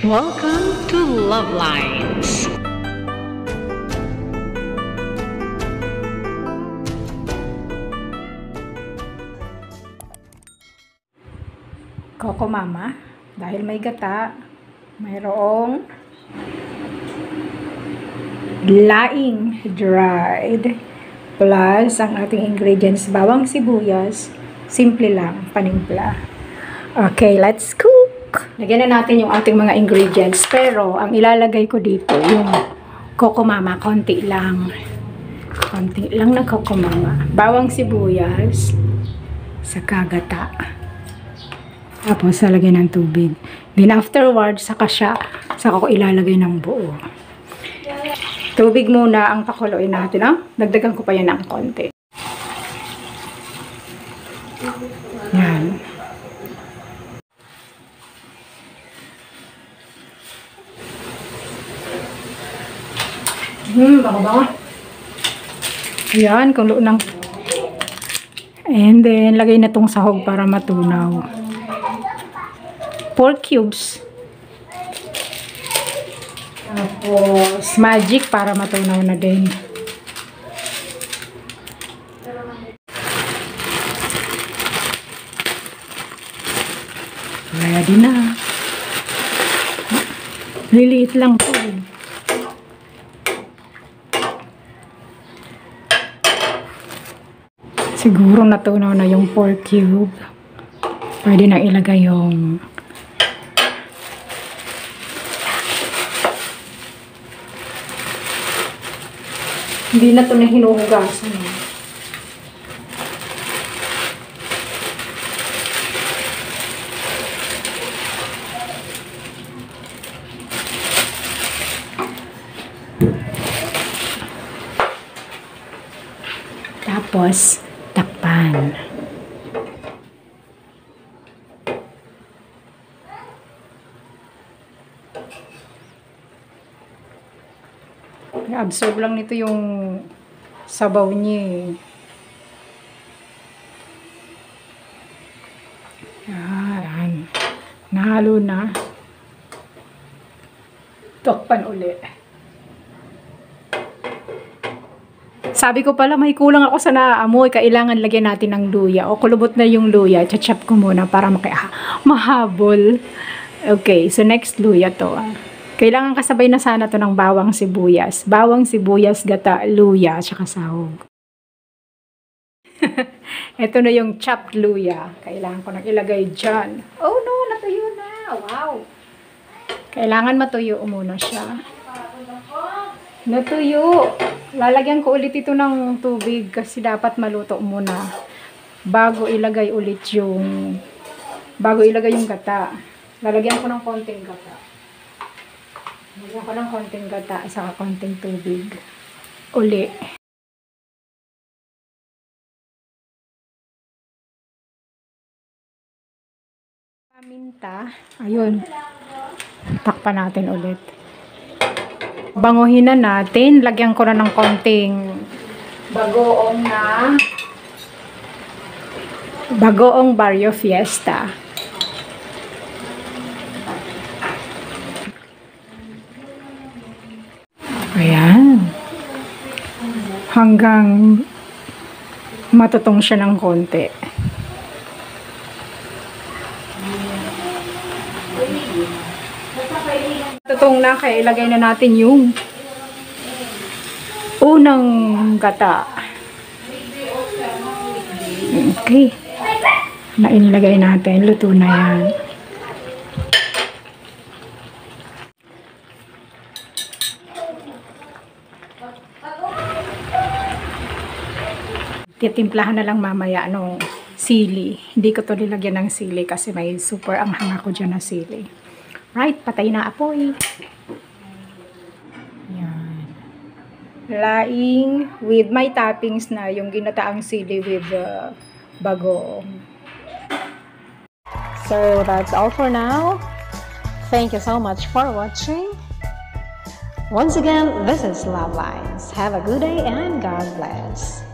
Welcome to Love Lines. Coco Mama, dahil may gata, mayroong laing dried plus ang ating ingredients, bawang sibuyas, simple lang, panimpla. Okay, let's cook! Lagyan na natin yung ating mga ingredients, pero ang ilalagay ko dito yung Coco Mama, konti lang na Coco Mama, bawang sibuyas sa kagata. Tapos, lalagyan ng tubig. Then, afterwards, saka ko ilalagay ng buo. Tubig muna ang pakuluin natin, no? Dagdagan ko pa yan ng konti. Yan. Baka. Ayan, kulo ng. And then, lagay na tong sahog para matunaw. 4 cubes. Tapos, magic para matunaw na din. Ready na. Liliit lang po. Siguro natunaw na yung 4 cube. Pwede na ilagay yung hindi na ito na hinuhugasan. Tapos, takpan. Absorb lang nito yung sabaw niya. Yan. Nahalo na. Takpan uli. Sabi ko pala may kulang ako sa naamoy. Kailangan lagyan natin ng luya. O kulubot na yung luya. Chachap ko muna para mahabol. Okay, so next luya to. Kailangan kasabay na sana to ng bawang sibuyas. Bawang sibuyas, gata, luya, tsaka sahog. Ito na yung chopped luya. Kailangan ko nang ilagay dyan. Oh no, natuyo na. Wow. Kailangan matuyo muna siya. Natuyo. Lalagyan ko ulit ito ng tubig kasi dapat maluto muna. Bago ilagay yung gata. Lalagyan ko ng konting gata. Lagyan ko ng konting gata at saka konting tubig. Uli. Paminta. Ayun. Takpan natin ulit. Banguhin na natin. Lagyan ko na ng konting bagoong Barrio Fiesta. Ayan. Hanggang matutong siya ng konti. Matutong na, kaya ilagay na natin yung unang gata. Okay. Na inilagay natin. Luto na yan. Titimplahan na lang mamaya nung sili. Hindi ko to nilagyan ng sili kasi may super anghang ako dyan na sili. Right, patay na apoy. Yan. Laing with my toppings na yung ginataang sili with bagoong. So that's all for now. Thank you so much for watching. Once again, this is Love Lines. Have a good day and God bless.